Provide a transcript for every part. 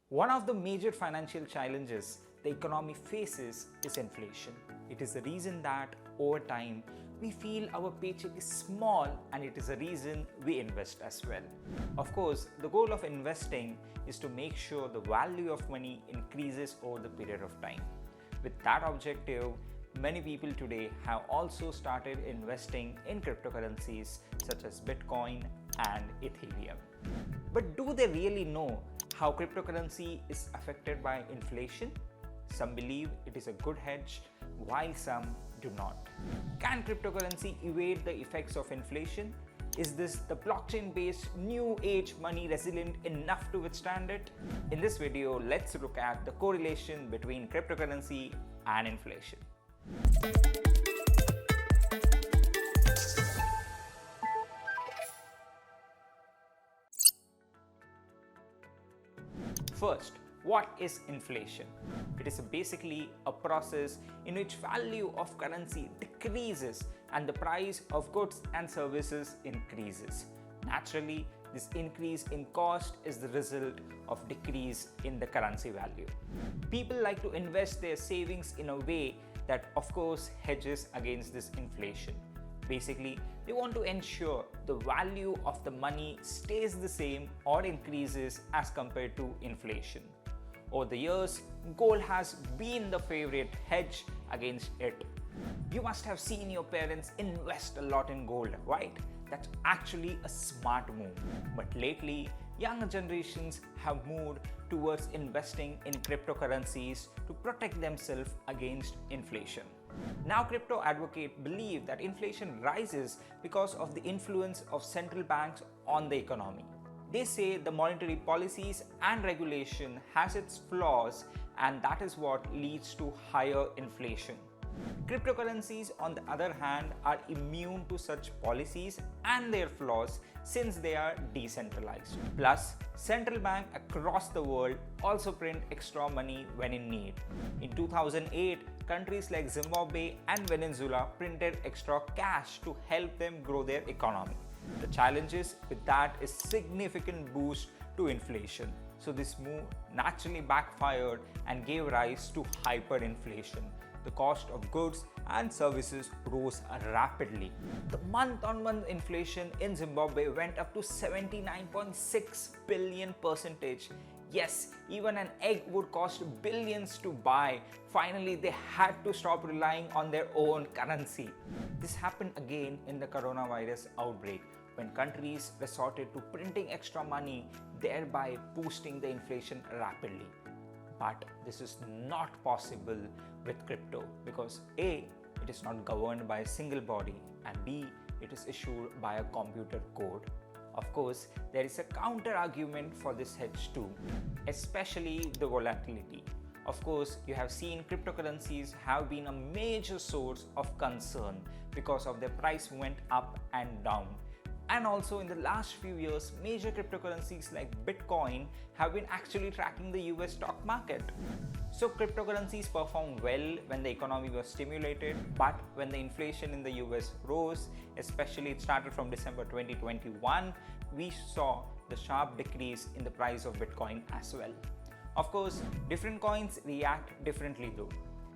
One of the major financial challenges the economy faces is inflation. It is the reason that over time we feel our paycheck is small, and it is a reason we invest as well. Of course, the goal of investing is to make sure the value of money increases over the period of time. With that objective, many people today have also started investing in cryptocurrencies such as Bitcoin and Ethereum. But do they really know how cryptocurrency is affected by inflation? Some believe it is a good hedge, while some do not. Can cryptocurrency evade the effects of inflation? Is this the blockchain-based new age money resilient enough to withstand it? In this video, let's look at the correlation between cryptocurrency and inflation. First, what is inflation? It is basically a process in which value of currency decreases and the price of goods and services increases. Naturally, this increase in cost is the result of decrease in the currency value. People like to invest their savings in a way that, of course, hedges against this inflation. Basically, they want to ensure the value of the money stays the same or increases as compared to inflation. Over the years, gold has been the favorite hedge against it. You must have seen your parents invest a lot in gold, right? That's actually a smart move. But lately, younger generations have moved towards investing in cryptocurrencies to protect themselves against inflation. Now, crypto advocates believe that inflation rises because of the influence of central banks on the economy. They say the monetary policies and regulation has its flaws, and that is what leads to higher inflation. Cryptocurrencies, on the other hand, are immune to such policies and their flaws since they are decentralized. Plus, central banks across the world also print extra money when in need. In 2008, countries like Zimbabwe and Venezuela printed extra cash to help them grow their economy. The challenges with that is significant boost to inflation. So this move naturally backfired and gave rise to hyperinflation. The cost of goods and services rose rapidly. The month-on-month inflation in Zimbabwe went up to 79.6 billion percentage. Yes, even an egg would cost billions to buy. Finally, they had to stop relying on their own currency. This happened again in the coronavirus outbreak, when countries resorted to printing extra money, thereby boosting the inflation rapidly. But this is not possible with crypto because A, it is not governed by a single body, and B, it is issued by a computer code. Of course, there is a counter-argument for this hedge too, especially the volatility. Of course, you have seen cryptocurrencies have been a major source of concern because of their price went up and down. And also in the last few years, major cryptocurrencies like Bitcoin have been actually tracking the US stock market. So cryptocurrencies performed well when the economy was stimulated, but when the inflation in the US rose, especially it started from December 2021, we saw the sharp decrease in the price of Bitcoin as well. Of course, different coins react differently though.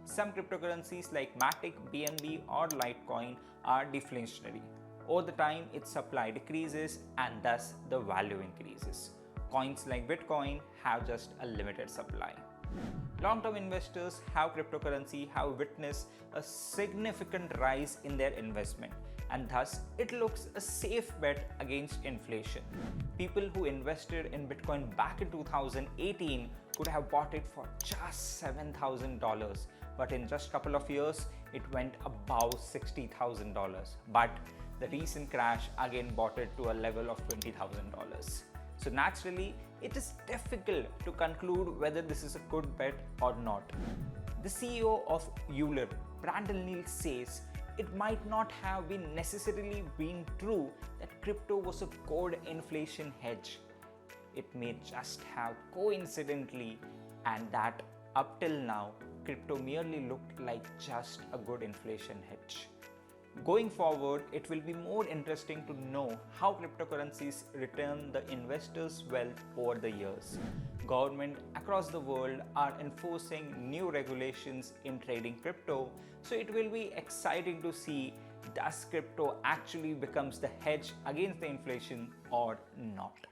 Some cryptocurrencies like Matic, BNB or Litecoin are deflationary. Over the time, its supply decreases and thus the value increases. Coins like Bitcoin have just a limited supply. Long-term investors have cryptocurrency have witnessed a significant rise in their investment, and thus it looks a safe bet against inflation. People who invested in Bitcoin back in 2018 could have bought it for just $7,000, but in just a couple of years, it went above $60,000. But the recent crash again brought it to a level of $20,000. So naturally, it is difficult to conclude whether this is a good bet or not. The CEO of Euler, Brandon Neal, says it might not have been necessarily been true that crypto was a core inflation hedge. It may just have coincidentally, and that up till now, crypto merely looked like just a good inflation hedge. Going forward, it will be more interesting to know how cryptocurrencies return the investors' wealth over the years. Governments across the world are enforcing new regulations in trading crypto, so it will be exciting to see does crypto actually becomes the hedge against the inflation or not.